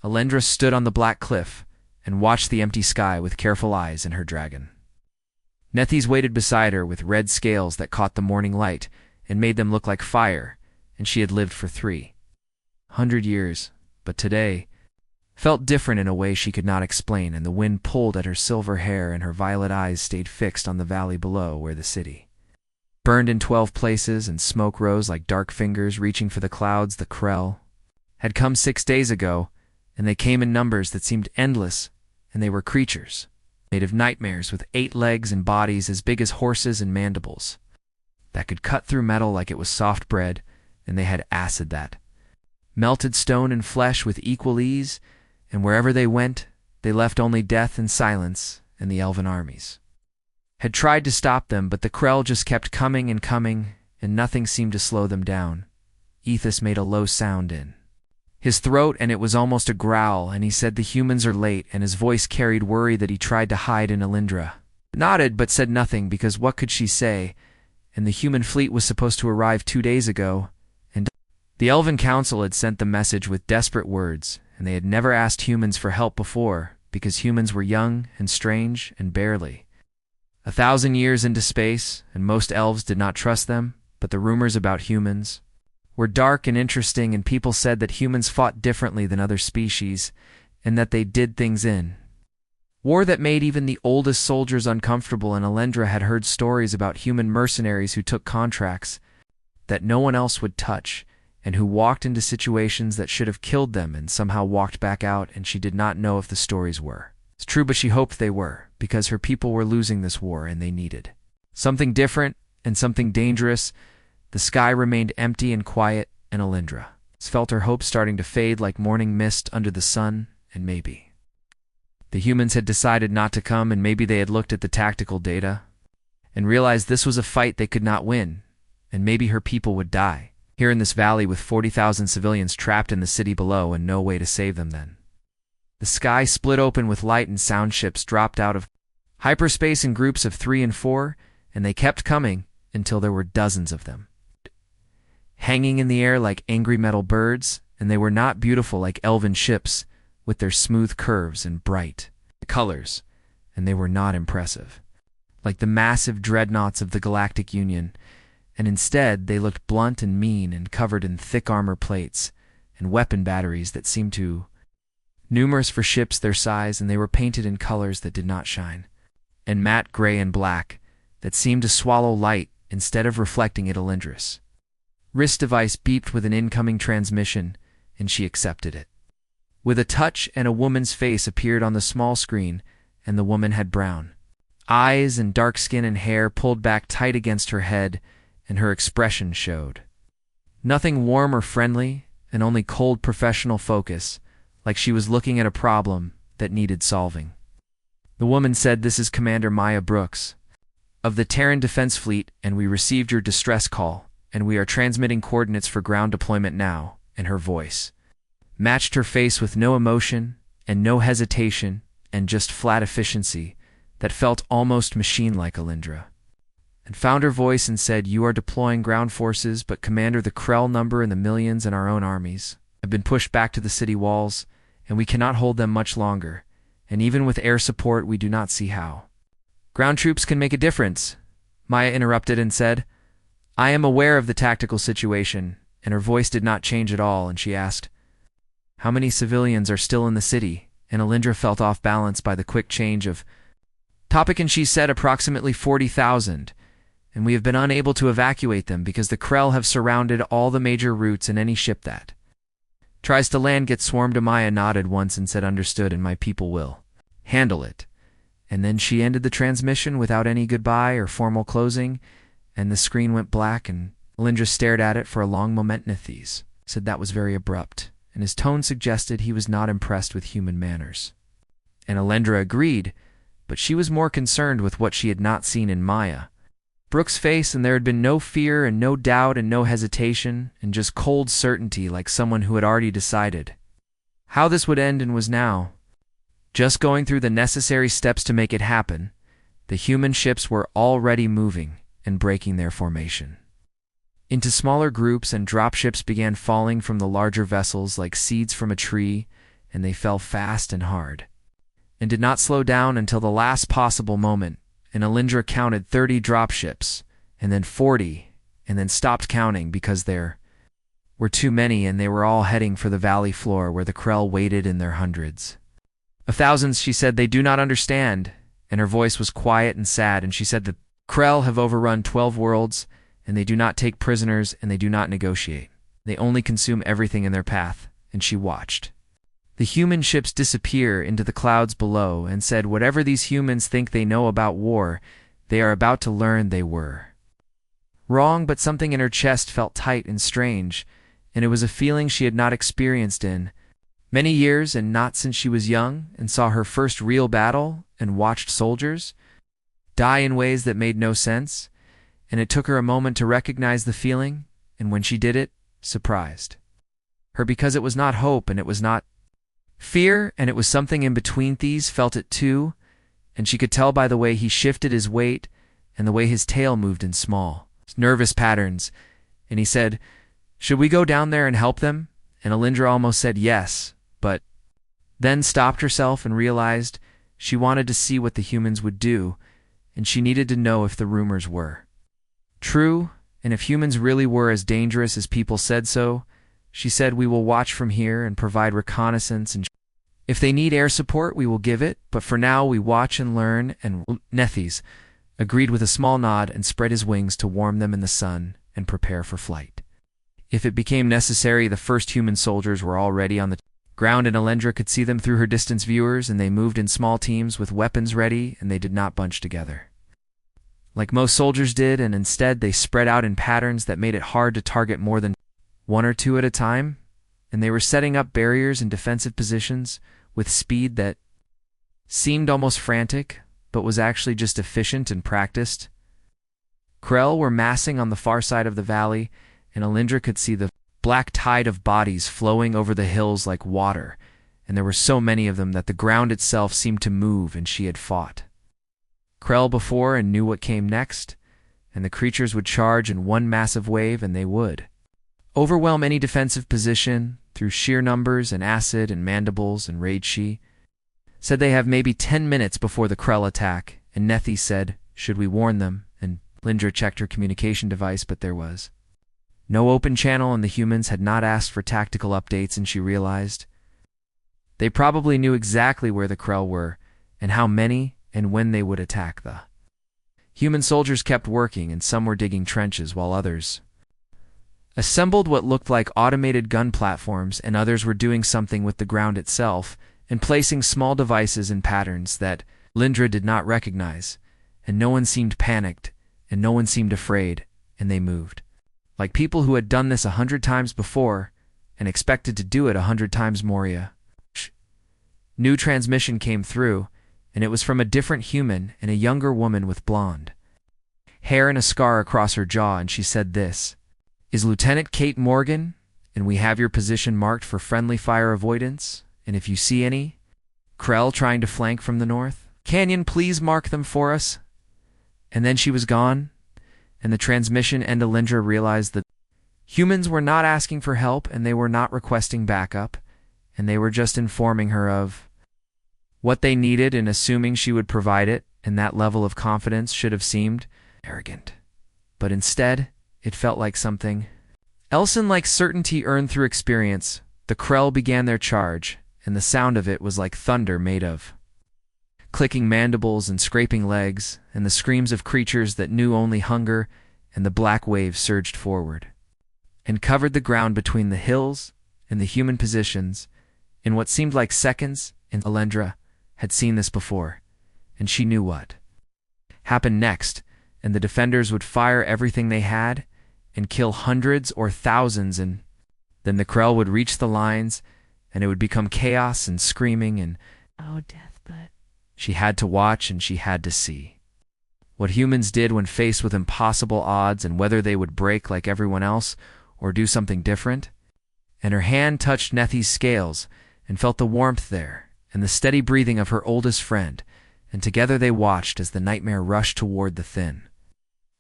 Alendra stood on the black cliff and watched the empty sky with careful eyes and her dragon. Nethys waited beside her with red scales that caught the morning light and made them look like fire, and she had lived for 300 years, but today felt different in a way she could not explain, and the wind pulled at her silver hair and her violet eyes stayed fixed on the valley below where the city burned in 12 places and smoke rose like dark fingers reaching for the clouds. The Krell had come 6 days ago, and they came in numbers that seemed endless, and they were creatures made of nightmares with 8 legs and bodies as big as horses and mandibles that could cut through metal like it was soft bread, and they had acid that melted stone and flesh with equal ease, and wherever they went, they left only death and silence, and the elven armies had tried to stop them, but the Krell just kept coming, and nothing seemed to slow them down. Ethos made a low sound in his throat, and it was almost a growl, and he said the humans are late, and his voice carried worry that he tried to hide in Alendra. Nodded but said nothing, because what could she say? And the human fleet was supposed to arrive 2 days ago, and the Elven Council had sent the message with desperate words, and they had never asked humans for help before, because humans were young and strange and barely 1,000 years into space, and most elves did not trust them, but the rumors about humans were dark and interesting, and people said that humans fought differently than other species, and that they did things in war that made even the oldest soldiers uncomfortable. And Alendra had heard stories about human mercenaries who took contracts that no one else would touch, and who walked into situations that should have killed them and somehow walked back out, and she did not know if the stories were true, but she hoped they were, because her people were losing this war and they needed something different and something dangerous. The sky remained empty and quiet, and Alendra felt her hopes starting to fade like morning mist under the sun, and maybe the humans had decided not to come, and maybe they had looked at the tactical data and realized this was a fight they could not win, and maybe her people would die here in this valley with 40,000 civilians trapped in the city below and no way to save them. Then the sky split open with light, and sound ships dropped out of hyperspace in groups of 3 and 4, and they kept coming until there were dozens of them, hanging in the air like angry metal birds, and they were not beautiful like elven ships with their smooth curves and bright colors, and they were not impressive like the massive dreadnoughts of the Galactic Union, and instead they looked blunt and mean and covered in thick armor plates and weapon batteries that seemed too numerous for ships their size, and they were painted in colors that did not shine, and matte gray and black that seemed to swallow light instead of reflecting it. Alendra's wrist device beeped with an incoming transmission, and she accepted it with a touch, and a woman's face appeared on the small screen, and the woman had brown eyes and dark skin and hair pulled back tight against her head, and her expression showed nothing warm or friendly, and only cold professional focus, like she was looking at a problem that needed solving. The woman said, "This is Commander Maya Brooks of the Terran Defense Fleet, and we received your distress call, and we are transmitting coordinates for ground deployment now," and her voice matched her face with no emotion and no hesitation and just flat efficiency that felt almost machine-like. Alendra and found her voice and said, "You are deploying ground forces, but Commander, the Krell number in the millions and our own armies have been pushed back to the city walls, and we cannot hold them much longer, and even with air support we do not see how ground troops can make a difference." Maya interrupted and said, "I am aware of the tactical situation," and her voice did not change at all, and she asked, "How many civilians are still in the city?" And Alendra felt off balance by the quick change of topic, and she said, "Approximately 40,000, and we have been unable to evacuate them because the Krell have surrounded all the major routes, and any ship that tries to land gets swarmed." Maya nodded once and said, "Understood, and my people will handle it." And then she ended the transmission without any goodbye or formal closing, and the screen went black, and Alendra stared at it for a long moment. Nethys said that was very abrupt, and his tone suggested he was not impressed with human manners. And Alendra agreed, but she was more concerned with what she had not seen in Maya Brooks' face, and there had been no fear and no doubt and no hesitation, and just cold certainty, like someone who had already decided how this would end and was now just going through the necessary steps to make it happen. The human ships were already moving and breaking their formation into smaller groups, and dropships began falling from the larger vessels like seeds from a tree, and they fell fast and hard, and did not slow down until the last possible moment, and Alindra counted 30 dropships, and then 40, and then stopped counting because there were too many, and they were all heading for the valley floor where the Krell waited in their hundreds. Of thousands, she said, they do not understand, and her voice was quiet and sad, and she said the Krell have overrun 12 worlds, and they do not take prisoners, and they do not negotiate. They only consume everything in their path, and she watched the human ships disappear into the clouds below and said whatever these humans think they know about war, they are about to learn they were wrong, but something in her chest felt tight and strange, and it was a feeling she had not experienced in many years, and not since she was young and saw her first real battle and watched soldiers die in ways that made no sense, and it took her a moment to recognize the feeling, and when she did it, surprised her because it was not hope and it was not fear, and it was something in between. These felt it too, and she could tell by the way he shifted his weight and the way his tail moved in small, nervous patterns, and he said, "Should we go down there and help them?" And Alindra almost said yes, but then stopped herself and realized she wanted to see what the humans would do, and she needed to know if the rumors were true, and if humans really were as dangerous as people said so. She said, "We will watch from here and provide reconnaissance, and if they need air support, we will give it, but for now we watch and learn." And Nethys agreed with a small nod and spread his wings to warm them in the sun and prepare for flight. If it became necessary, the first human soldiers were already on the ground, and Alindra could see them through her distance viewers, and they moved in small teams with weapons ready, and they did not bunch together like most soldiers did, and instead they spread out in patterns that made it hard to target more than one or two at a time, and they were setting up barriers and defensive positions with speed that seemed almost frantic, but was actually just efficient and practiced. Krell were massing on the far side of the valley, and Alindra could see the black tide of bodies flowing over the hills like water, and there were so many of them that the ground itself seemed to move, and she had fought Krell before and knew what came next, and the creatures would charge in one massive wave, and they would overwhelm any defensive position through sheer numbers and acid and mandibles and rage. She said they have maybe 10 minutes before the Krell attack, and Nethys said, "Should we warn them?" And Alindra checked her communication device, but there was no open channel, and the humans had not asked for tactical updates, and she realized they probably knew exactly where the Krell were and how many and when they would attack. The human soldiers kept working, and some were digging trenches while others assembled what looked like automated gun platforms, and others were doing something with the ground itself and placing small devices in patterns that Alindra did not recognize, and no one seemed panicked, and no one seemed afraid, and they moved like people who had done this 100 times before and expected to do it 100 times more. New transmission came through, and it was from a different human and a younger woman with blonde hair and a scar across her jaw, and she said, "This is Lieutenant Kate Morgan, and we have your position marked for friendly fire avoidance, and if you see any Krell trying to flank from the north canyon, please mark them for us." And then she was gone, and the transmission, and Alindra realized that humans were not asking for help, and they were not requesting backup, and they were just informing her of what they needed and assuming she would provide it, and that level of confidence should have seemed arrogant. But instead, it felt like something else, and like certainty earned through experience. The Krell began their charge, and the sound of it was like thunder made of clicking mandibles and scraping legs, and the screams of creatures that knew only hunger, and the black waves surged forward and covered the ground between the hills and the human positions in what seemed like seconds, and Alindra had seen this before, and she knew what happened next, and the defenders would fire everything they had and kill hundreds or thousands, and then the Krell would reach the lines, and it would become chaos and screaming and "Oh, death!" But she had to watch, and she had to see what humans did when faced with impossible odds, and whether they would break like everyone else or do something different. And her hand touched Nethys' scales and felt the warmth there and the steady breathing of her oldest friend, and together they watched as the nightmare rushed toward the thin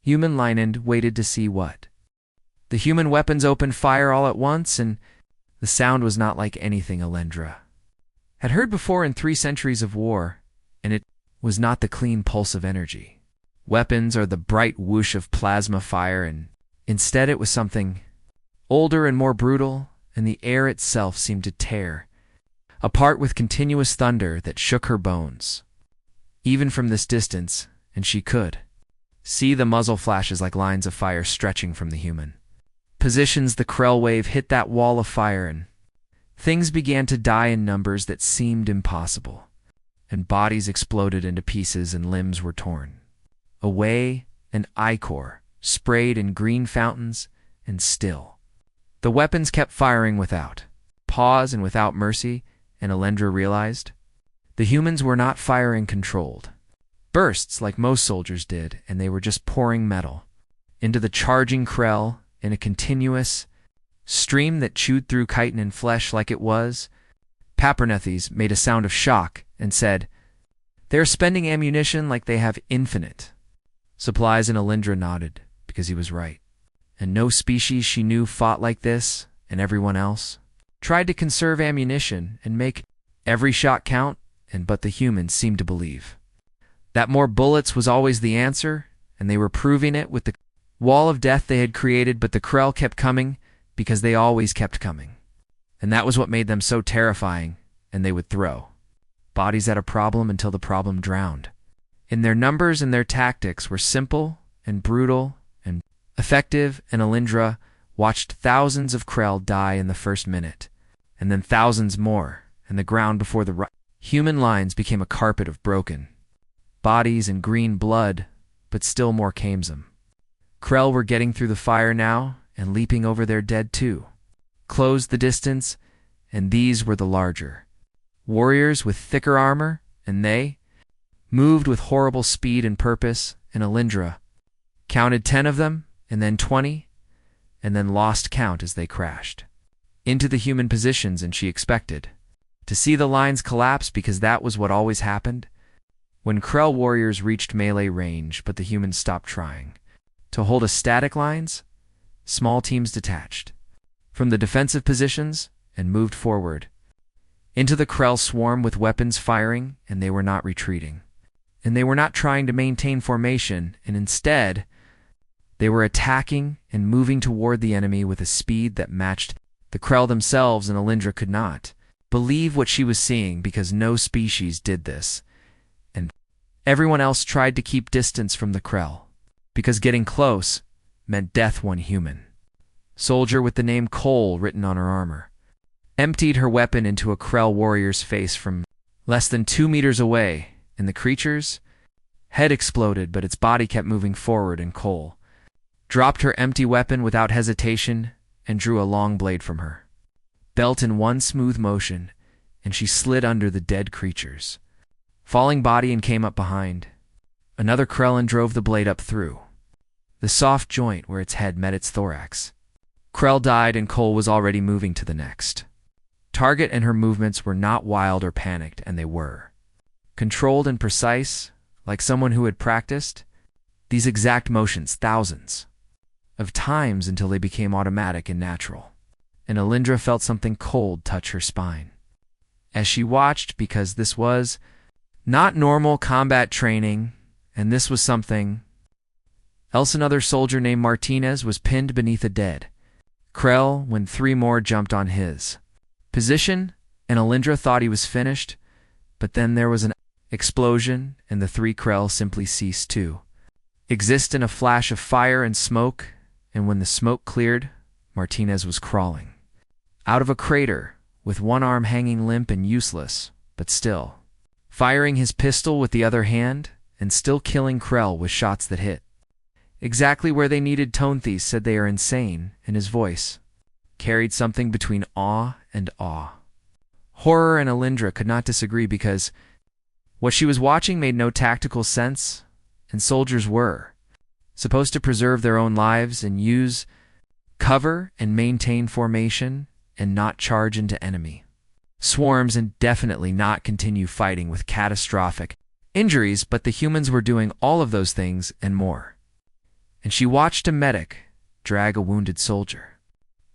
human line and waited to see what the human weapons opened fire all at once, and the sound was not like anything Alindra had heard before in 3 centuries of war, and it was not the clean pulse of energy. Weapons or the bright whoosh of plasma fire, and instead it was something older and more brutal, and the air itself seemed to tear apart with continuous thunder that shook her bones. Even from this distance, and she could see the muzzle flashes like lines of fire stretching from the human positions. The Krell wave hit that wall of fire, and things began to die in numbers that seemed impossible, and bodies exploded into pieces and limbs were torn away, and ichor sprayed in green fountains, and still the weapons kept firing without pause and without mercy. And Alendra realized the humans were not firing controlled bursts like most soldiers did, and they were just pouring metal into the charging Krell in a continuous stream that chewed through chitin and flesh like it was. Papernethes made a sound of shock and said, "They're spending ammunition like they have infinite supplies," and Alendra nodded, because he was right. And no species she knew fought like this, and everyone else tried to conserve ammunition and make every shot count, but the humans seemed to believe that more bullets was always the answer, and they were proving it with the wall of death they had created. But the Krell kept coming because they always kept coming, and that was what made them so terrifying. And they would throw bodies at a problem until the problem drowned. In their numbers, and their tactics were simple and brutal and effective, and Alendra watched thousands of Krell die in the first minute, and then thousands more, and the ground before the human lines became a carpet of broken bodies and green blood, but still more came them. Krell were getting through the fire now, and leaping over their dead too. Closed the distance, and these were the larger warriors with thicker armor, and they moved with horrible speed and purpose, and Alendra counted 10 of them, and then 20, and then lost count as they crashed into the human positions, and she expected to see the lines collapse, because that was what always happened when Krell warriors reached melee range. But the humans stopped trying to hold a static lines. Small teams detached from the defensive positions and moved forward into the Krell swarm with weapons firing, and they were not retreating, and they were not trying to maintain formation, and instead they were attacking and moving toward the enemy with a speed that matched the Krell themselves. And Alendra could not believe what she was seeing, because no species did this, and everyone else tried to keep distance from the Krell, because getting close meant death. One human soldier with the name Cole written on her armor emptied her weapon into a Krell warrior's face from less than 2 meters away, and the creature's head exploded, but its body kept moving forward, and Cole dropped her empty weapon without hesitation and drew a long blade from her belt in one smooth motion, and she slid under the dead creature's falling body and came up behind another Krell and drove the blade up through the soft joint where its head met its thorax. Krell died, and Cole was already moving to the next target, and her movements were not wild or panicked, and they were controlled and precise, like someone who had practiced these exact motions thousands of times until they became automatic and natural. And Alendra felt something cold touch her spine as she watched, because this was not normal combat training, and this was something else. Another soldier named Martinez was pinned beneath a dead Krell when 3 more jumped on his position, and Alendra thought he was finished, but then there was an explosion, and the 3 Krell simply ceased to exist in a flash of fire and smoke. And when the smoke cleared, Martinez was crawling out of a crater with one arm hanging limp and useless, but still firing his pistol with the other hand, and still killing Krell with shots that hit exactly where they needed. Tonethes said they are insane, and his voice carried something between awe and awe. Horror and Alendra could not disagree, because what she was watching made no tactical sense, and soldiers were supposed to preserve their own lives and use cover and maintain formation and not charge into enemy swarms, and definitely not continue fighting with catastrophic injuries. But the humans were doing all of those things and more. And she watched a medic drag a wounded soldier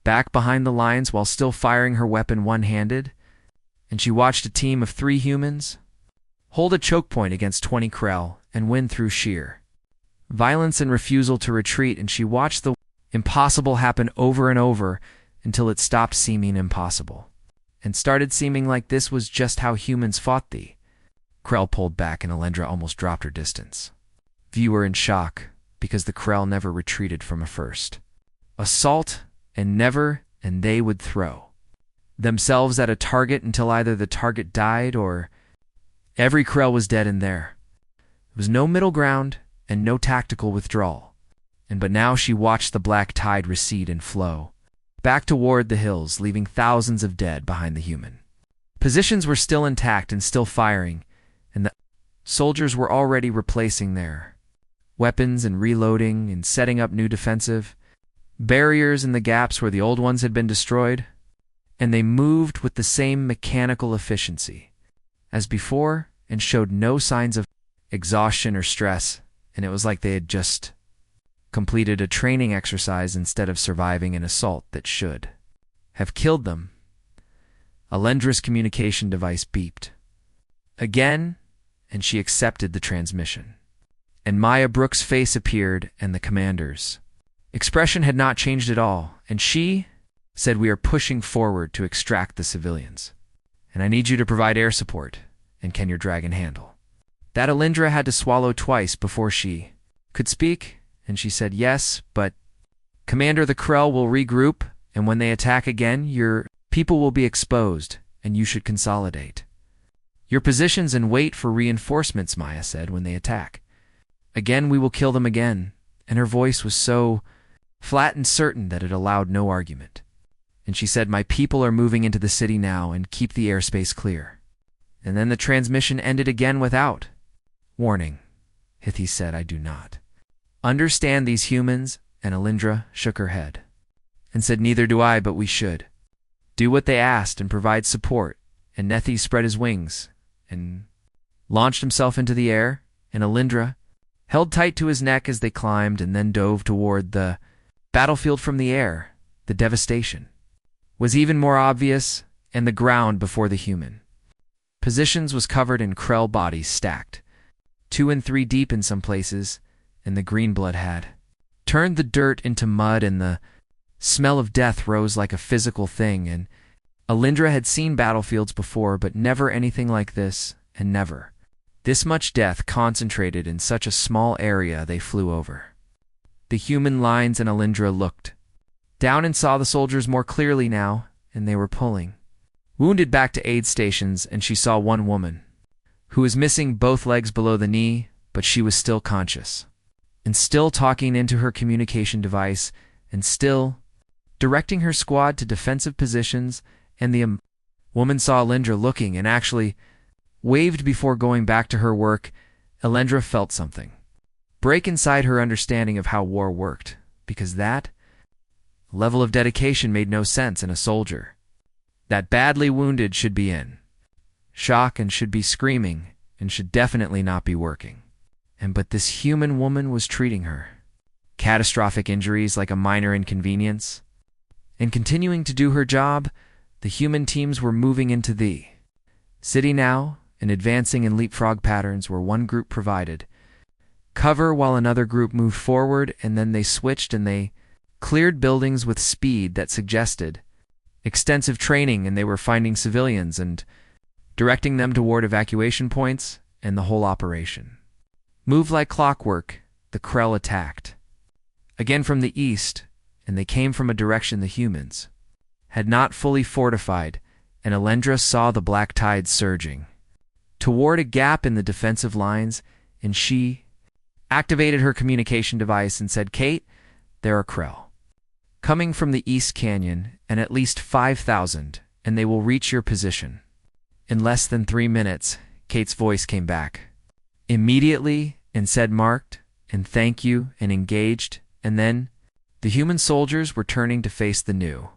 back behind the lines while still firing her weapon one-handed, and she watched a team of 3 humans hold a choke point against 20 Krell and win through sheer violence and refusal to retreat, and she watched the impossible happen over and over until it stopped seeming impossible and started seeming like this was just how humans fought. The Krell pulled back and Alendra almost dropped her distance. Viewer in shock, because the Krell never retreated from a first assault, and they would throw themselves at a target until either the target died or every Krell was dead in there. There was no middle ground and no tactical withdrawal. But now she watched the black tide recede and flow back toward the hills, leaving thousands of dead behind the human. Positions were still intact and still firing, and the soldiers were already replacing their weapons and reloading and setting up new defensive barriers in the gaps where the old ones had been destroyed, and they moved with the same mechanical efficiency as before and showed no signs of exhaustion or stress, and it was like they had just completed a training exercise instead of surviving an assault that should have killed them. Alendra's communication device beeped again, and she accepted the transmission. And Maya Brooks' face appeared, and the commander's expression had not changed at all, and she said, "We are pushing forward to extract the civilians, and I need you to provide air support, and can your dragon handle?" That Alendra had to swallow twice before she could speak, and she said, "Yes, but Commander, the Krell will regroup, and when they attack again, your people will be exposed, and you should consolidate your positions and wait for reinforcements," Maya said. "When they attack again, we will kill them again." And her voice was so flat and certain that it allowed no argument. And she said, "My people are moving into the city now, and keep the airspace clear." And then the transmission ended again without warning. Hithi said, "I do not understand these humans," and Alendra shook her head and said, "Neither do I, but we should do what they asked and provide support." And Nethi spread his wings and launched himself into the air, and Alendra held tight to his neck as they climbed and then dove toward the battlefield from the air. The devastation was even more obvious, and the ground before the human positions was covered in Krell bodies stacked 2 and 3 deep in some places, and the green blood had turned the dirt into mud, and the smell of death rose like a physical thing. And Alendra had seen battlefields before, but never anything like this, and never this much death concentrated in such a small area they flew over the human lines. And Alendra looked down and saw the soldiers more clearly now, and they were pulling wounded back to aid stations, and she saw one woman who was missing both legs below the knee, but she was still conscious and still talking into her communication device and still directing her squad to defensive positions. And the woman saw Alendra looking and actually waved before going back to her work. Alendra felt something break inside her understanding of how war worked, because that level of dedication made no sense in a soldier that badly wounded should be in shock and should be screaming and should definitely not be working. But this human woman was treating her catastrophic injuries like a minor inconvenience and continuing to do her job. The human teams were moving into the city now and advancing in leapfrog patterns where one group provided cover while another group moved forward, and then they switched and they cleared buildings with speed that suggested extensive training, and they were finding civilians and directing them toward evacuation points, and the whole operation moved like clockwork. The Krell attacked again from the east, and they came from a direction the humans had not fully fortified, and Alendra saw the black tide surging toward a gap in the defensive lines, and she activated her communication device and said, "Kate, there are Krell coming from the East Canyon, and at least 5,000, and they will reach your position in less than 3 minutes." Kate's voice came back immediately and said, "Marked, and thank you, and engaged." And then the human soldiers were turning to face the new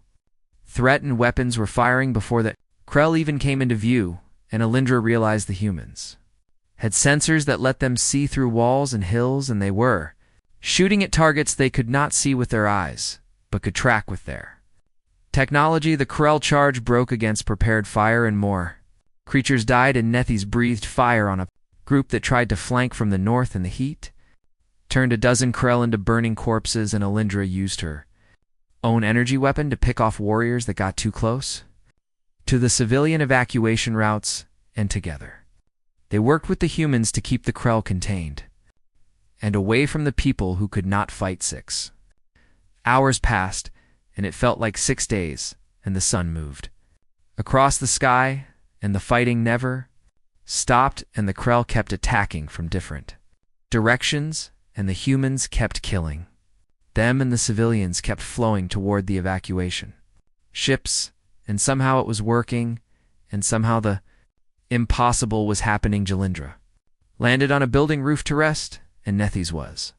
threat, and weapons were firing before the Krell even came into view, and Alendra realized the humans had sensors that let them see through walls and hills, and they were shooting at targets they could not see with their eyes, but could track with their technology. The Krell charge broke against prepared fire and more Creatures died and Nethys breathed fire on a group that tried to flank from the north in the heat, turned a dozen Krell into burning corpses, and Alindra used her own energy weapon to pick off warriors that got too close to the civilian evacuation routes, and together they worked with the humans to keep the Krell contained and away from the people who could not fight. 6 hours passed, and it felt like 6 days, and the sun moved across the sky, and the fighting never stopped, and the Krell kept attacking from different directions, and the humans kept killing them, and the civilians kept flowing toward the evacuation ships, and somehow it was working, and somehow the impossible was happening. Jalindra landed on a building roof to rest, and Nethys was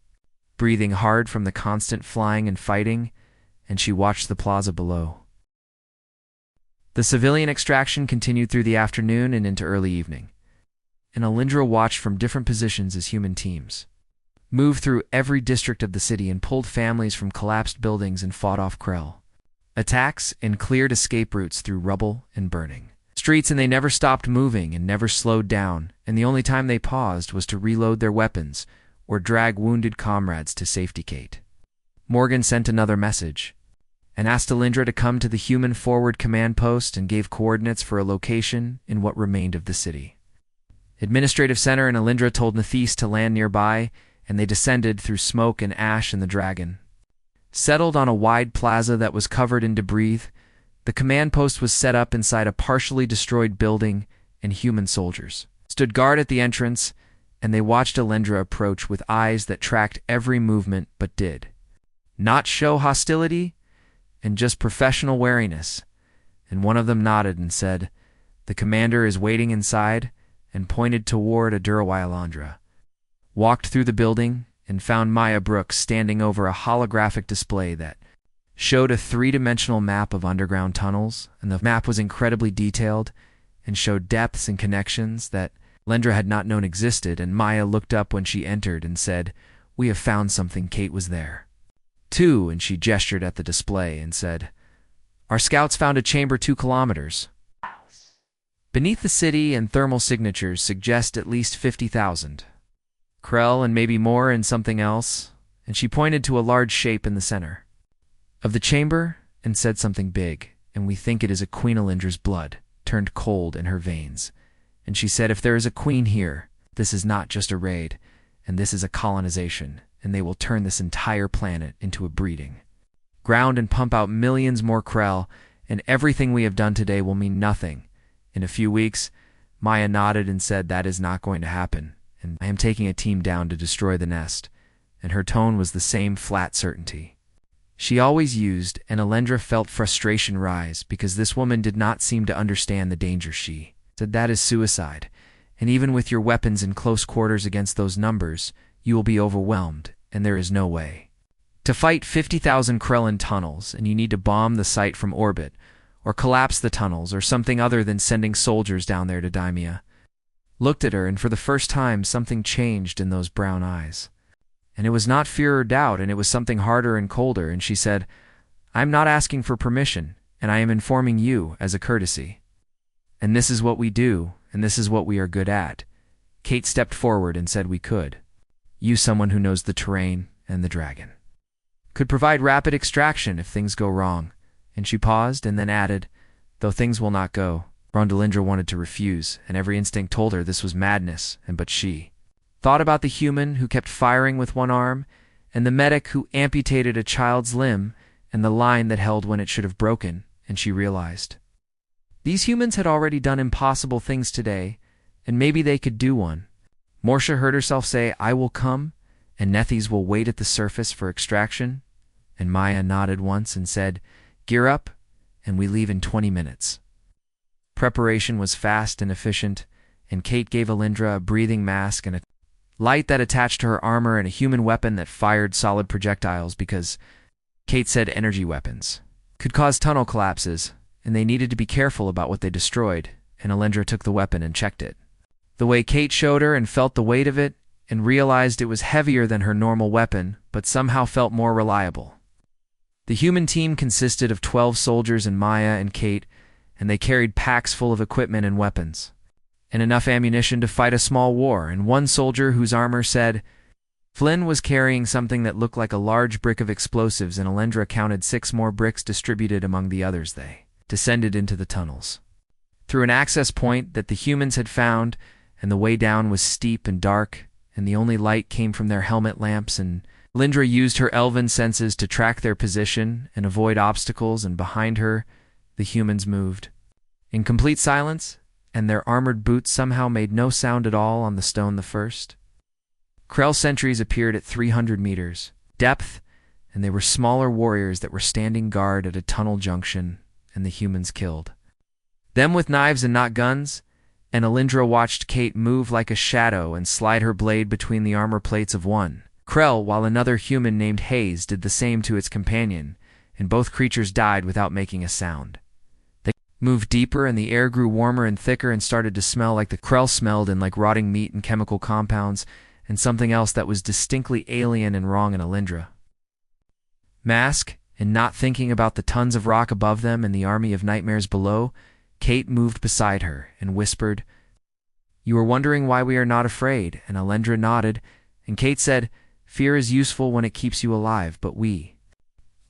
breathing hard from the constant flying and fighting, and she watched the plaza below. The civilian extraction continued through the afternoon and into early evening, and Alindra watched from different positions as human teams moved through every district of the city and pulled families from collapsed buildings and fought off Krell attacks and cleared escape routes through rubble and burning streets, and they never stopped moving and never slowed down, and the only time they paused was to reload their weapons or drag wounded comrades to safety. Kate Morgan sent another message and asked Alindra to come to the human forward command post and gave coordinates for a location in what remained of the city administrative center, and Alindra told Nethys to land nearby, and they descended through smoke and ash, and the dragon settled on a wide plaza that was covered in debris. The command post was set up inside a partially destroyed building, and human soldiers stood guard at the entrance, and they watched Alindra approach with eyes that tracked every movement but did not show hostility, and just professional wariness. And one of them nodded and said, "The commander is waiting inside," and pointed toward a door. While Alindra walked through the building and found Maya Brooks standing over a holographic display that showed a three-dimensional map of underground tunnels, and the map was incredibly detailed and showed depths and connections that Alindra had not known existed. And Maya looked up when she entered and said, "We have found something." Kate was there too, and she gestured at the display and said, "Our scouts found a chamber 2 kilometers beneath the city, and thermal signatures suggest at least 50,000 Krell and maybe more, and something else." And she pointed to a large shape in the center of the chamber and said something big, "And we think it is a Queen." Alindra's blood turned cold in her veins, and she said, "If there is a queen here, this is not just a raid, and this is a colonization, and they will turn this entire planet into a breeding ground and pump out millions more Krell, and everything we have done today will mean nothing in a few weeks." Maya nodded and said, "That is not going to happen, and I am taking a team down to destroy the nest," and her tone was the same flat certainty she always used, and Alindra felt frustration rise because this woman did not seem to understand the danger. She said, "That is suicide, and even with your weapons in close quarters against those numbers, you will be overwhelmed, and there is no way to fight 50,000 Krell tunnels, and you need to bomb the site from orbit, or collapse the tunnels, or something other than sending soldiers down there to die." Maya looked at her, and for the first time something changed in those brown eyes. And it was not fear or doubt, and it was something harder and colder, and she said, "I'm not asking for permission, and I am informing you as a courtesy. And this is what we do, and this is what we are good at." Kate stepped forward and said, "We could use someone who knows the terrain, and the dragon could provide rapid extraction if things go wrong." And she paused and then added, "Though things will not go." Alindra wanted to refuse, and every instinct told her this was madness, but she thought about the human who kept firing with one arm, and the medic who amputated a child's limb, and the line that held when it should have broken, and she realized these humans had already done impossible things today, and maybe they could do one. Morsha heard herself say, "I will come, and Nethys will wait at the surface for extraction." And Maya nodded once and said, "Gear up, and we leave in 20 minutes. Preparation was fast and efficient, and Kate gave Alindra a breathing mask and a light that attached to her armor and a human weapon that fired solid projectiles because Kate said energy weapons could cause tunnel collapses, and they needed to be careful about what they destroyed, and Alindra took the weapon and checked it the way Kate showed her and felt the weight of it and realized it was heavier than her normal weapon, but somehow felt more reliable. The human team consisted of 12 soldiers and Maya and Kate, and they carried packs full of equipment and weapons. and enough ammunition to fight a small war, and one soldier whose armor said Flynn was carrying something that looked like a large brick of explosives, and Alindra counted 6 more bricks distributed among the others. They descended into the tunnels through an access point that the humans had found, and the way down was steep and dark, and the only light came from their helmet lamps, and Alindra used her elven senses to track their position and avoid obstacles, and behind her, the humans moved in complete silence, and their armored boots somehow made no sound at all on the stone. The first Krell sentries appeared at 300 meters depth, and they were smaller warriors that were standing guard at a tunnel junction, and the humans killed them with knives and not guns, and Alindra watched Kate move like a shadow and slide her blade between the armor plates of one Krell, while another human named Hayes did the same to its companion, and both creatures died without making a sound. They moved deeper, and the air grew warmer and thicker and started to smell like the Krell smelled, in like rotting meat and chemical compounds, and something else that was distinctly alien and wrong in Alindra. Mask, and not thinking about the tons of rock above them and the army of nightmares below, Kate moved beside her and whispered, "You are wondering why we are not afraid," and Alindra nodded, and Kate said, "Fear is useful when it keeps you alive, but we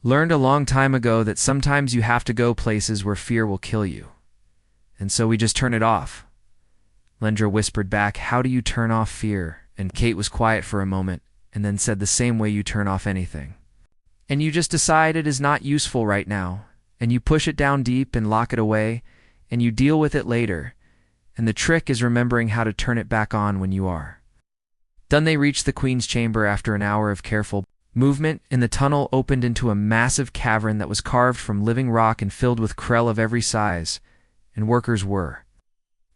learned a long time ago that sometimes you have to go places where fear will kill you. And so we just turn it off." Alindra whispered back, "How do you turn off fear?" And Kate was quiet for a moment, and then said, "The same way you turn off anything. And you just decide it is not useful right now, and you push it down deep and lock it away, and you deal with it later, and the trick is remembering how to turn it back on when you are done." They reached the Queen's chamber after an hour of careful movement, and the tunnel opened into a massive cavern that was carved from living rock and filled with Krell of every size, and workers were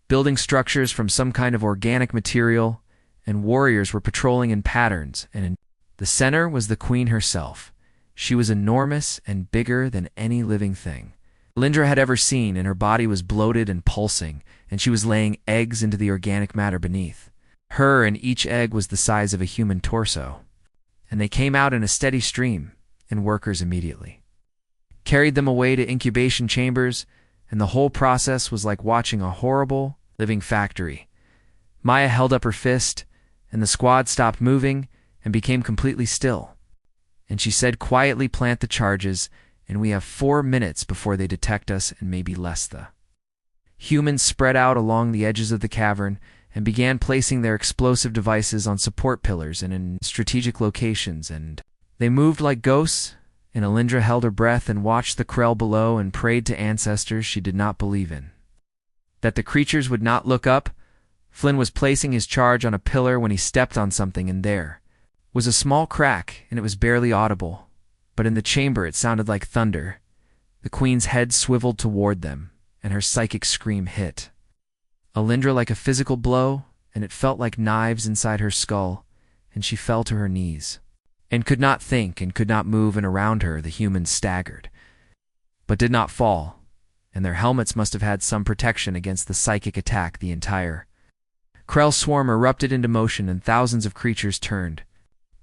building structures from some kind of organic material, and warriors were patrolling in patterns, and in the center was the Queen herself. She was enormous and bigger than any living thing Alindra had ever seen, and her body was bloated and pulsing, and she was laying eggs into the organic matter beneath her, and each egg was the size of a human torso. And they came out in a steady stream, and workers immediately carried them away to incubation chambers, and the whole process was like watching a horrible, living factory. Maya held up her fist, and the squad stopped moving and became completely still. And she said quietly, "Plant the charges, and we have 4 minutes before they detect us, and maybe less." The humans spread out along the edges of the cavern and began placing their explosive devices on support pillars and in strategic locations, and they moved like ghosts, and Alindra held her breath and watched the Krell below and prayed to ancestors she did not believe in that the creatures would not look up. Flynn was placing his charge on a pillar when he stepped on something, and there was a small crack, and it was barely audible, but in the chamber it sounded like thunder. The Queen's head swiveled toward them, and her psychic scream hit Alindra like a physical blow, and it felt like knives inside her skull, and she fell to her knees and could not think and could not move, and around her the humans staggered but did not fall, and their helmets must have had some protection against the psychic attack. The entire Krell swarm erupted into motion, and thousands of creatures turned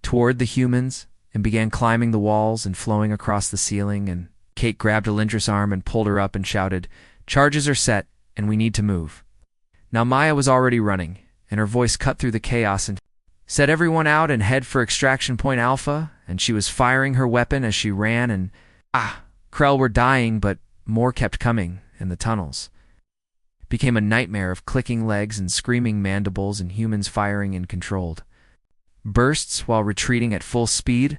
toward the humans and began climbing the walls and flowing across the ceiling, and Kate grabbed Alindra's arm and pulled her up and shouted, "Charges are set, and we need to move." Now Maya was already running, and her voice cut through the chaos and said, "Everyone out and head for extraction point Alpha," and she was firing her weapon as she ran, and Krell were dying, but more kept coming, and the tunnels became a nightmare of clicking legs and screaming mandibles and humans firing in controlled bursts while retreating at full speed.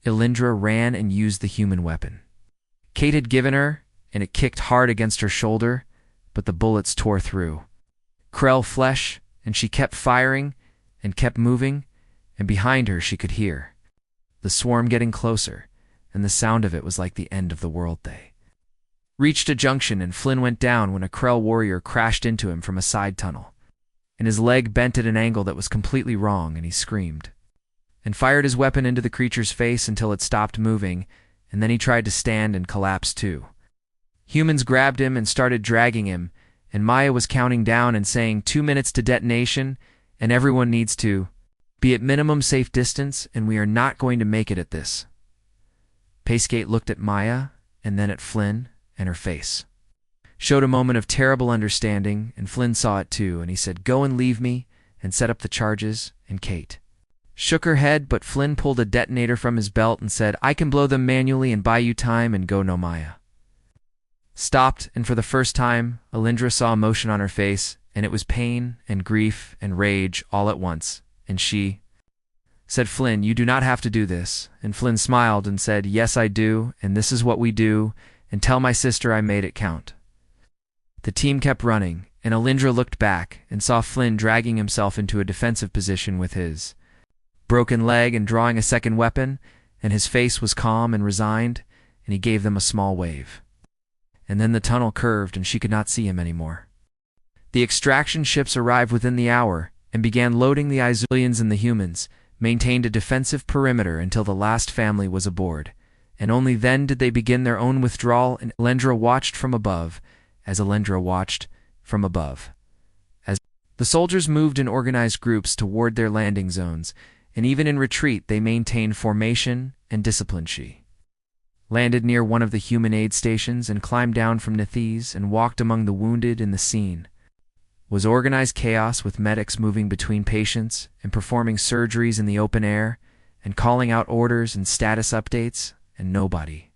Alindra ran and used the human weapon Kate had given her, and it kicked hard against her shoulder, but the bullets tore through Krell flesh, and she kept firing and kept moving, and behind her she could hear the swarm getting closer, and the sound of it was like the end of the world. They reached a junction, and Flynn went down when a Krell warrior crashed into him from a side tunnel, and his leg bent at an angle that was completely wrong, and he screamed and fired his weapon into the creature's face until it stopped moving, and then he tried to stand and collapsed too. Humans grabbed him and started dragging him, and Maya was counting down and saying 2 minutes to detonation, and everyone needs to be at minimum safe distance, and we are not going to make it at this. Pacegate looked at Maya and then at Flynn, and her face showed a moment of terrible understanding, and Flynn saw it too, and he said, "Go and leave me, and set up the charges," and Kate shook her head, but Flynn pulled a detonator from his belt and said, "I can blow them manually and buy you time and go." No, Maya stopped, and for the first time, Alindra saw emotion on her face, and it was pain and grief and rage all at once, and she said, "Flynn, you do not have to do this." And Flynn smiled and said, "Yes, I do, and this is what we do, and tell my sister I made it count." The team kept running, and Alindra looked back and saw Flynn dragging himself into a defensive position with his broken leg and drawing a second weapon, and his face was calm and resigned, and he gave them a small wave. And then the tunnel curved, and she could not see him anymore. The extraction ships arrived within the hour and began loading the Izulians and the humans, maintained a defensive perimeter until the last family was aboard, and only then did they begin their own withdrawal, and Alindra watched from above, as the soldiers moved in organized groups toward their landing zones, and even in retreat they maintained formation and discipline. She landed near one of the human aid stations and climbed down from Nethys and walked among the wounded in the scene. Was organized chaos, with medics moving between patients and performing surgeries in the open air and calling out orders and status updates, and nobody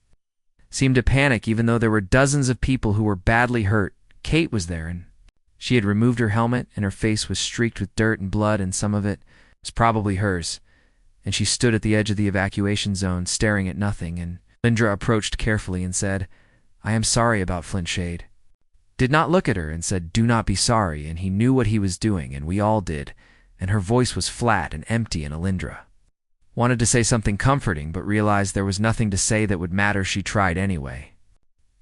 seemed to panic even though there were dozens of people who were badly hurt. Kate was there, and she had removed her helmet, and her face was streaked with dirt and blood, and some of it was probably hers, and she stood at the edge of the evacuation zone staring at nothing, and Alindra approached carefully and said, "I am sorry about Flint Shade." Did not look at her and said, "Do not be sorry," and he knew what he was doing, and we all did, and her voice was flat and empty, and Alindra wanted to say something comforting but realized there was nothing to say that would matter. She tried anyway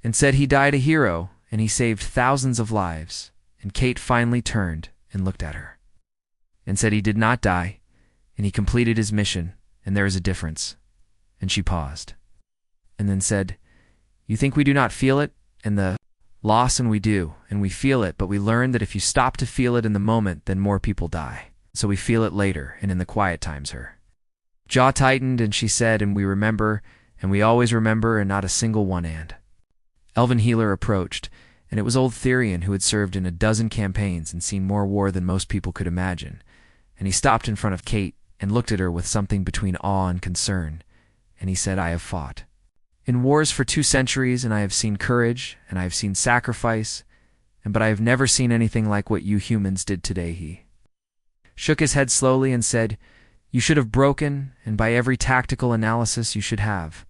and said, "He died a hero, and he saved thousands of lives." And Kate finally turned and looked at her and said, "He did not die, and he completed his mission, and there is a difference." And she paused and then said, "You think we do not feel it and the loss, and we do, and we feel it, but we learn that if you stop to feel it in the moment, then more people die. So we feel it later and in the quiet times." Her jaw tightened, and she said, "And we remember, and we always remember, and not a single one." And Elven Healer approached, and it was old Therian, who had served in a dozen campaigns and seen more war than most people could imagine. And he stopped in front of Kate and looked at her with something between awe and concern, and he said, "I have fought in wars for 2 centuries, and I have seen courage, and I have seen sacrifice, but I have never seen anything like what you humans did today." He shook his head slowly and said, "You should have broken, and by every tactical analysis you should have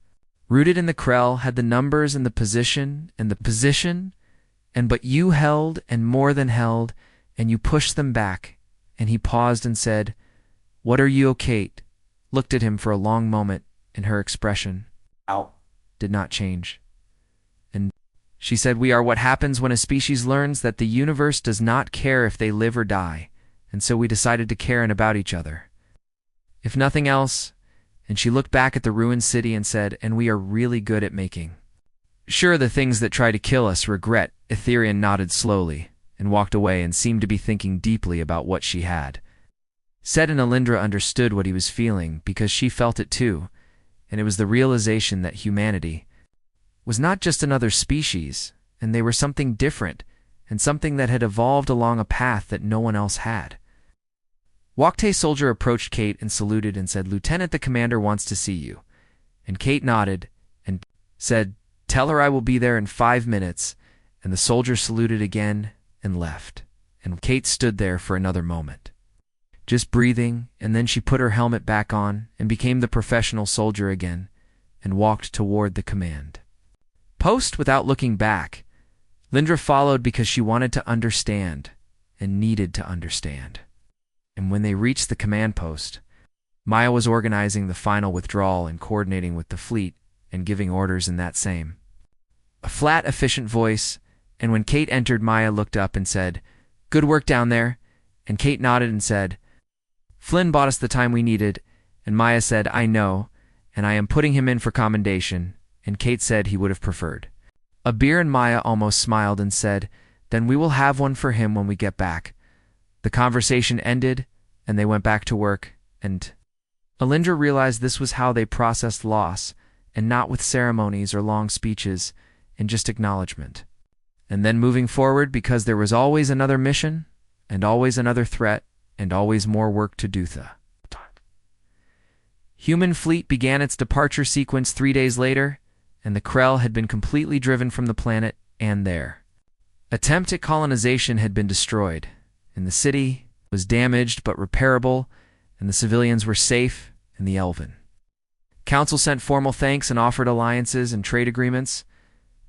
rooted in the Krell, had the numbers and the position, and but you held, and more than held, and you pushed them back." And he paused and said, "What are you?" Kate looked at him for a long moment, and her expression did not change. And she said, "We are what happens when a species learns that the universe does not care if they live or die, and so we decided to care and about each other, if nothing else." And she looked back at the ruined city and said, "And we are really good at making sure the things that try to kill us regret." Etherian nodded slowly and walked away and seemed to be thinking deeply about what she had said, and Alindra understood what he was feeling because she felt it too, and it was the realization that humanity was not just another species, and they were something different, and something that had evolved along a path that no one else had. Waktay soldier approached Kate and saluted and said, "Lieutenant, the commander wants to see you." And Kate nodded and said, "Tell her I will be there in 5 minutes." And the soldier saluted again and left, and Kate stood there for another moment, just breathing, and then she put her helmet back on and became the professional soldier again and walked toward the command post without looking back. Lindra followed because she wanted to understand and needed to understand. And when they reached the command post, Maya was organizing the final withdrawal and coordinating with the fleet and giving orders in that same a flat, efficient voice. And when Kate entered, Maya looked up and said, "Good work down there." And Kate nodded and said, "Flynn bought us the time we needed." And Maya said, "I know, and I am putting him in for commendation." And Kate said he would have preferred a beer, and Maya almost smiled and said, "Then we will have one for him when we get back." The conversation ended, and they went back to work, and Alindra realized this was how they processed loss, and not with ceremonies or long speeches, and just acknowledgement. and then moving forward because there was always another mission, and always another threat, and always more work to do. Human fleet began its departure sequence 3 days later, and the Krell had been completely driven from the planet, and their attempt at colonization had been destroyed, and the city was damaged but repairable, and the civilians were safe in the Elven Council sent formal thanks and offered alliances and trade agreements.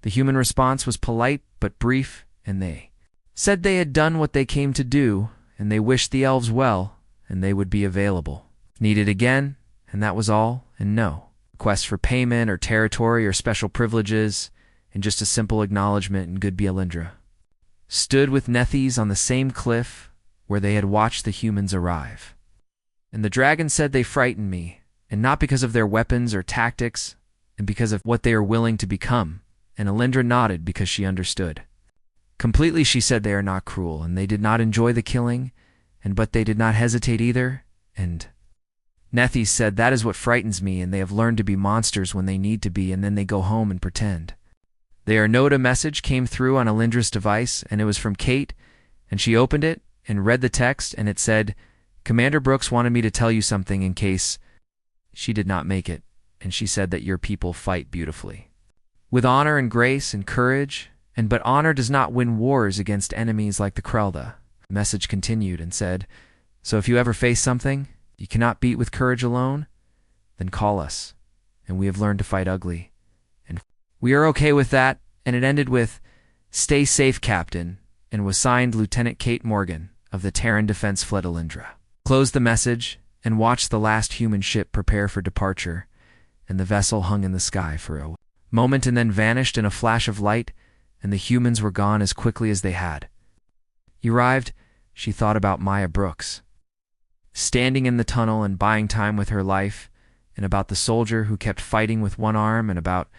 The human response was polite but brief, and they said they had done what they came to do, and they wished the elves well, and they would be available if needed again, and that was all, and no requests for payment or territory or special privileges, and just a simple acknowledgement and good Elindra stood with Nethys on the same cliff where they had watched the humans arrive. And the dragon said they frightened me, and not because of their weapons or tactics, and because of what they are willing to become. And Elindra nodded because she understood. Completely she said they are not cruel, and they did not enjoy the killing, but they did not hesitate either, and Nethys said that is what frightens me, and they have learned to be monsters when they need to be, and then they go home and pretend. Their Noda message came through on Elindra's device, and it was from Kate, and she opened it and read the text, and it said, "Commander Brooks wanted me to tell you something in case she did not make it, and she said that your people fight beautifully, with honor and grace and courage, but honor does not win wars against enemies like the Krelda." The message continued and said, "So if you ever face something you cannot beat with courage alone, then call us, and we have learned to fight ugly, and we are okay with that." And it ended with, "Stay safe, Captain," and was signed Lieutenant Kate Morgan of the Terran Defense Fleet Elindra. Closed the message and watched the last human ship prepare for departure, and the vessel hung in the sky for a moment and then vanished in a flash of light, and the humans were gone as quickly as they had arrived. She thought about Maya Brooks, standing in the tunnel and buying time with her life, and about the soldier who kept fighting with one arm, and about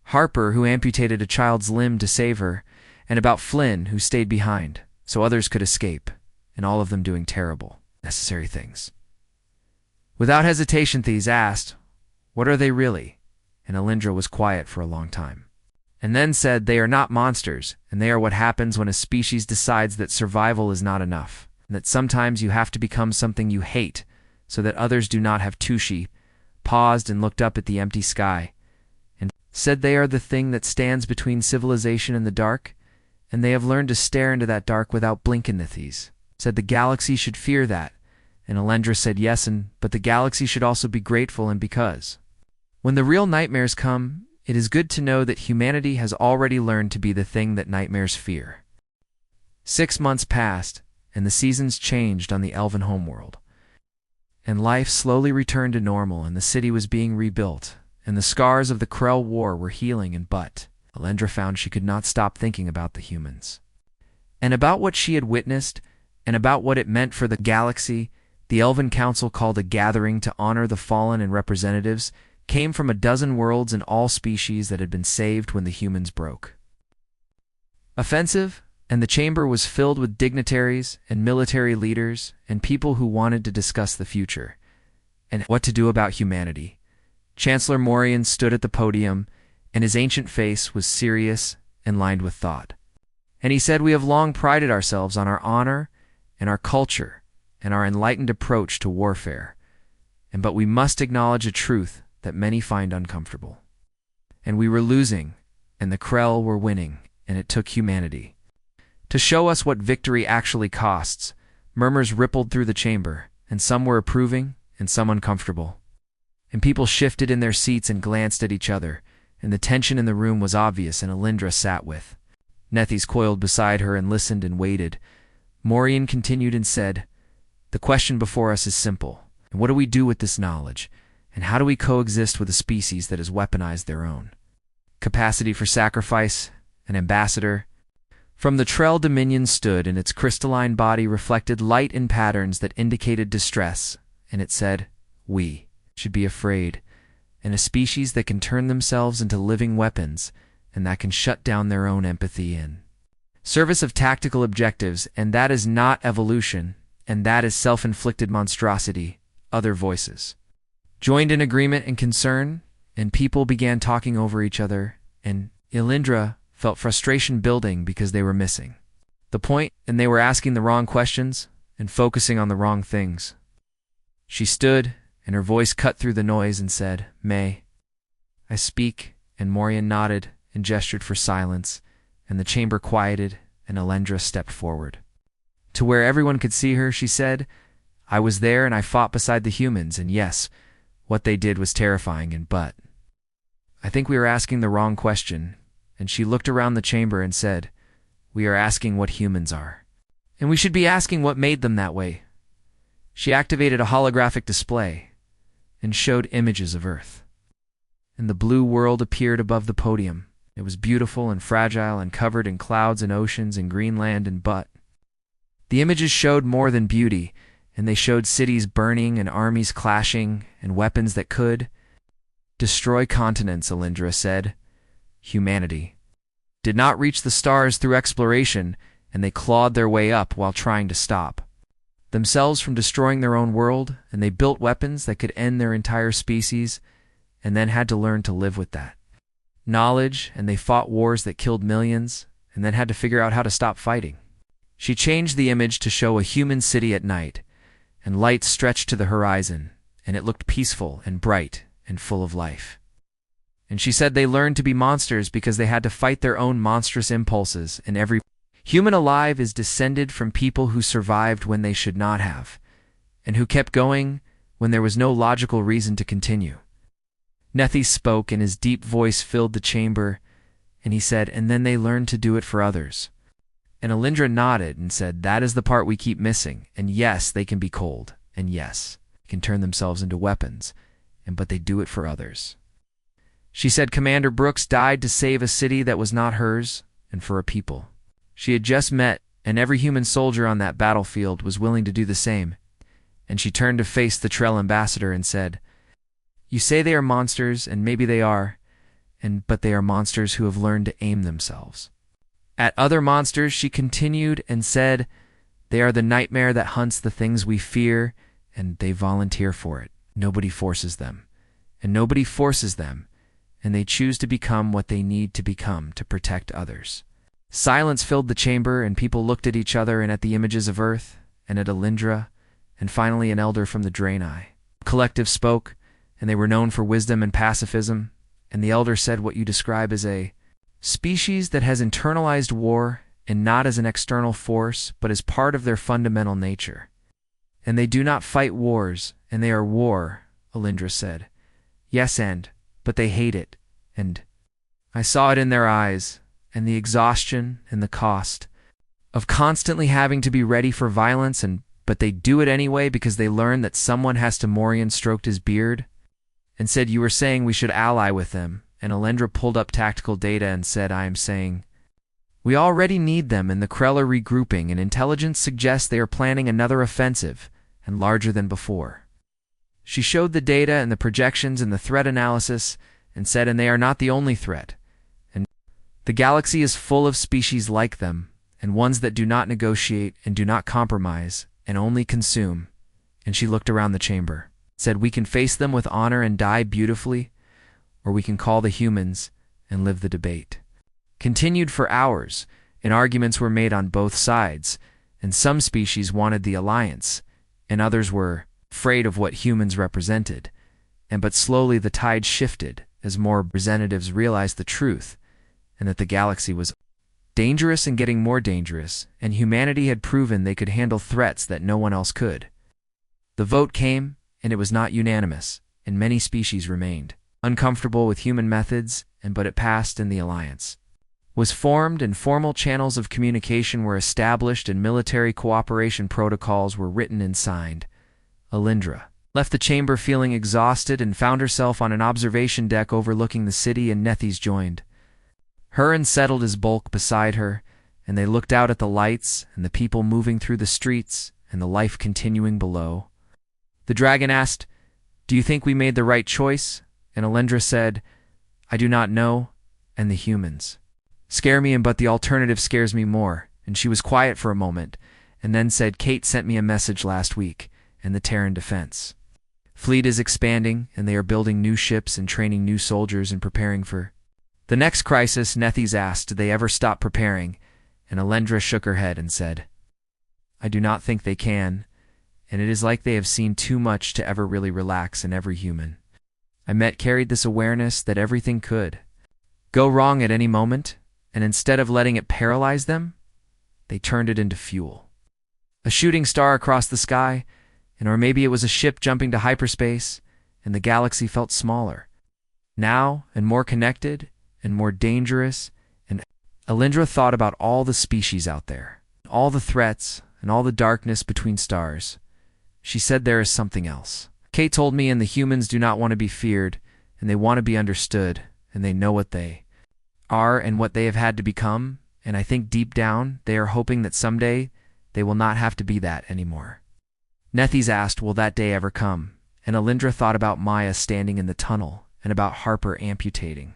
Harper who amputated a child's limb to save her, and about Flynn who stayed behind so others could escape, and all of them doing terrible, necessary things. Without hesitation, Thais asked, "What are they really?" And Elindra was quiet for a long time, and then said, "They are not monsters, and they are what happens when a species decides that survival is not enough, and that sometimes you have to become something you hate so that others do not have to." She paused and looked up at the empty sky, and said they are the thing that stands between civilization and the dark, and they have learned to stare into that dark without blinking. Nethys said the galaxy should fear that, and Elindra said yes, but the galaxy should also be grateful, and because when the real nightmares come, it is good to know that humanity has already learned to be the thing that nightmares fear. 6 months passed, and the seasons changed on the elven homeworld, and life slowly returned to normal, and the city was being rebuilt, and the scars of the Krell War were healing, but Elindra found she could not stop thinking about the humans, and about what she had witnessed, and about what it meant for the galaxy. The Elven Council called a gathering to honor the fallen, and representatives came from a dozen worlds and all species that had been saved when the humans broke offensive, and the chamber was filled with dignitaries and military leaders and people who wanted to discuss the future and what to do about humanity. Chancellor Morian stood at the podium, and his ancient face was serious and lined with thought. And he said, "We have long prided ourselves on our honor and our culture and our enlightened approach to warfare, but we must acknowledge a truth that many find uncomfortable. And we were losing, and the Krell were winning, and it took humanity to show us what victory actually costs." Murmurs rippled through the chamber, and some were approving and some uncomfortable, and people shifted in their seats and glanced at each other, and the tension in the room was obvious, and Elindra sat with Nethys coiled beside her and listened and waited. Morian continued and said, "The question before us is simple, and what do we do with this knowledge? And how do we coexist with a species that has weaponized their own capacity for sacrifice?" An ambassador from the Trell Dominion stood, and its crystalline body reflected light in patterns that indicated distress, and it said, "We should be afraid, and a species that can turn themselves into living weapons, and that can shut down their own empathy in service of tactical objectives, and that is not evolution, and that is self-inflicted monstrosity." Other voices joined in agreement and concern, and people began talking over each other, and Elindra felt frustration building because they were missing the point, and they were asking the wrong questions and focusing on the wrong things. She stood, and her voice cut through the noise and said, "May I speak?" And Morian nodded and gestured for silence, and the chamber quieted, and Elendra stepped forward. To where everyone could see her, she said, "I was there and I fought beside the humans, and yes, what they did was terrifying, but I think we are asking the wrong question." And she looked around the chamber and said, "We are asking what humans are. And we should be asking what made them that way." She activated a holographic display and showed images of Earth. And the blue world appeared above the podium. It was beautiful and fragile and covered in clouds and oceans and green land and but. The images showed more than beauty, and they showed cities burning and armies clashing and weapons that could destroy continents, Elendra said. Humanity did not reach the stars through exploration, and they clawed their way up while trying to stop themselves from destroying their own world, and they built weapons that could end their entire species, and then had to learn to live with that knowledge, and they fought wars that killed millions, and then had to figure out how to stop fighting. She changed the image to show a human city at night, and lights stretched to the horizon, and it looked peaceful and bright and full of life. And she said they learned to be monsters because they had to fight their own monstrous impulses, and every human alive is descended from people who survived when they should not have, and who kept going when there was no logical reason to continue. Nethi spoke, and his deep voice filled the chamber, and he said, "And then they learned to do it for others." And Elendra nodded and said, "That is the part we keep missing, and yes, they can be cold, and yes, they can turn themselves into weapons, but they do it for others." She said Commander Brooks died to save a city that was not hers, and for a people she had just met, and every human soldier on that battlefield was willing to do the same. And she turned to face the Trell ambassador and said, "You say they are monsters, and maybe they are, but they are monsters who have learned to aim themselves at other monsters," she continued and said, "They are the nightmare that hunts the things we fear, and they volunteer for it. Nobody forces them, and nobody forces them, and they choose to become what they need to become to protect others." Silence filled the chamber, and people looked at each other and at the images of Earth, and at Elendra, and finally an elder from the Draenei collective spoke, and they were known for wisdom and pacifism, and the elder said what you describe as a species that has internalized war, and not as an external force, but as part of their fundamental nature. And they do not fight wars, and they are war, Elendra said. Yes, but they hate it, and I saw it in their eyes, and the exhaustion and the cost of constantly having to be ready for violence, but they do it anyway because they learn that someone has to. Morian stroked his beard and said, "You were saying we should ally with them," and Elendra pulled up tactical data and said, "I am saying we already need them, and the Krell are regrouping, and intelligence suggests they are planning another offensive, and larger than before." She showed the data and the projections and the threat analysis, and said, "And they are not the only threat. And the galaxy is full of species like them, and ones that do not negotiate and do not compromise, and only consume." And she looked around the chamber, said, "We can face them with honor and die beautifully, or we can call the humans and live the debate." Continued for hours, and arguments were made on both sides, and some species wanted the alliance, and others were afraid of what humans represented, but slowly the tide shifted as more representatives realized the truth, and that the galaxy was dangerous and getting more dangerous, and humanity had proven they could handle threats that no one else could. The vote came, and it was not unanimous, and many species remained uncomfortable with human methods, but it passed, and the alliance was formed, and formal channels of communication were established, and military cooperation protocols were written and signed. Elendra left the chamber feeling exhausted and found herself on an observation deck overlooking the city, and Nethes joined her and settled his bulk beside her, and they looked out at the lights and the people moving through the streets and the life continuing below. The dragon asked, "Do you think we made the right choice?" And Elendra said, "I do not know, and the humans scare me, but the alternative scares me more." And she was quiet for a moment, and then said, "Kate sent me a message last week, and the Terran defense fleet is expanding, and they are building new ships and training new soldiers and preparing for The next crisis, Nethys asked, did they ever stop preparing? And Alendra shook her head and said, I do not think they can, and it is like they have seen too much to ever really relax in every human. I met carried this awareness that everything could go wrong at any moment, and instead of letting it paralyze them, they turned it into fuel. A shooting star across the sky, or maybe it was a ship jumping to hyperspace, and the galaxy felt smaller. Now, and more connected, and more dangerous, and Alindra thought about all the species out there, all the threats, and all the darkness between stars. She said there is something else. Kate told me, and the humans do not want to be feared, and they want to be understood, and they know what they are and what they have had to become, and I think deep down they are hoping that someday they will not have to be that anymore. Nethys asked, will that day ever come? And Alindra thought about Maya standing in the tunnel, and about Harper amputating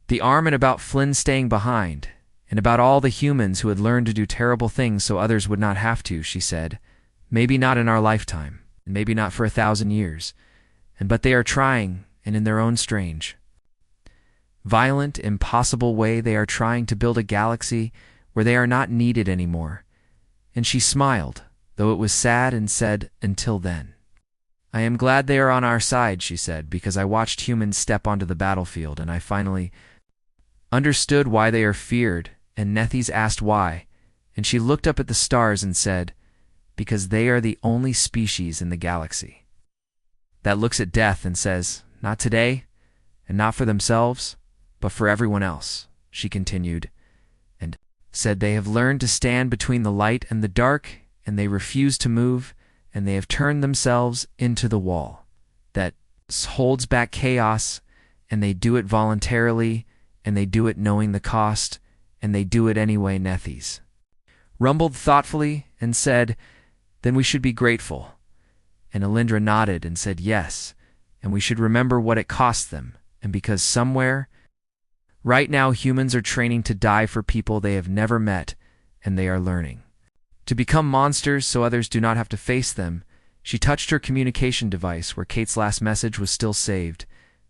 the arm, and about Flynn staying behind, and about all the humans who had learned to do terrible things so others would not have to. She said, maybe not in our lifetime, and maybe not for 1,000 years, but they are trying, and in their own strange, violent, impossible way they are trying to build a galaxy where they are not needed anymore. And she smiled, though it was sad, and said, until then. I am glad they are on our side, she said, because I watched humans step onto the battlefield, and I finally understood why they are feared. And Nethys asked why, and she looked up at the stars and said, because they are the only species in the galaxy that looks at death and says, not today, and not for themselves, but for everyone else, she continued, and said they have learned to stand between the light and the dark, and they refuse to move, and they have turned themselves into the wall that holds back chaos, and they do it voluntarily, and they do it knowing the cost, and they do it anyway. Nethys rumbled thoughtfully and said, then we should be grateful. And Alindra nodded and said yes, and we should remember what it cost them, and because somewhere, right now, humans are training to die for people they have never met, and they are learning to become monsters so others do not have to face them. She touched her communication device where Kate's last message was still saved,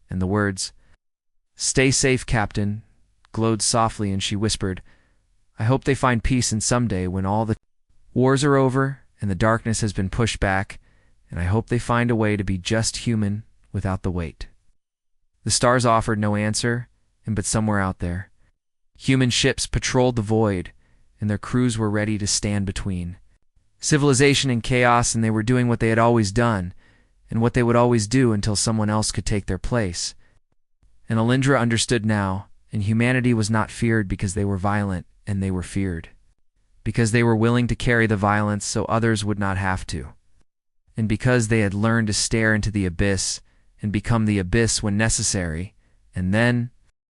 and the words, stay safe, Captain, glowed softly, and she whispered, I hope they find peace in someday when all the wars are over and the darkness has been pushed back, and I hope they find a way to be just human without the weight. The stars offered no answer, but somewhere out there, human ships patrolled the void, and their crews were ready to stand between civilization and chaos, and they were doing what they had always done, and what they would always do until someone else could take their place. And Alindra understood now, and humanity was not feared because they were violent, and they were feared because they were willing to carry the violence so others would not have to, and because they had learned to stare into the abyss and become the abyss when necessary, and then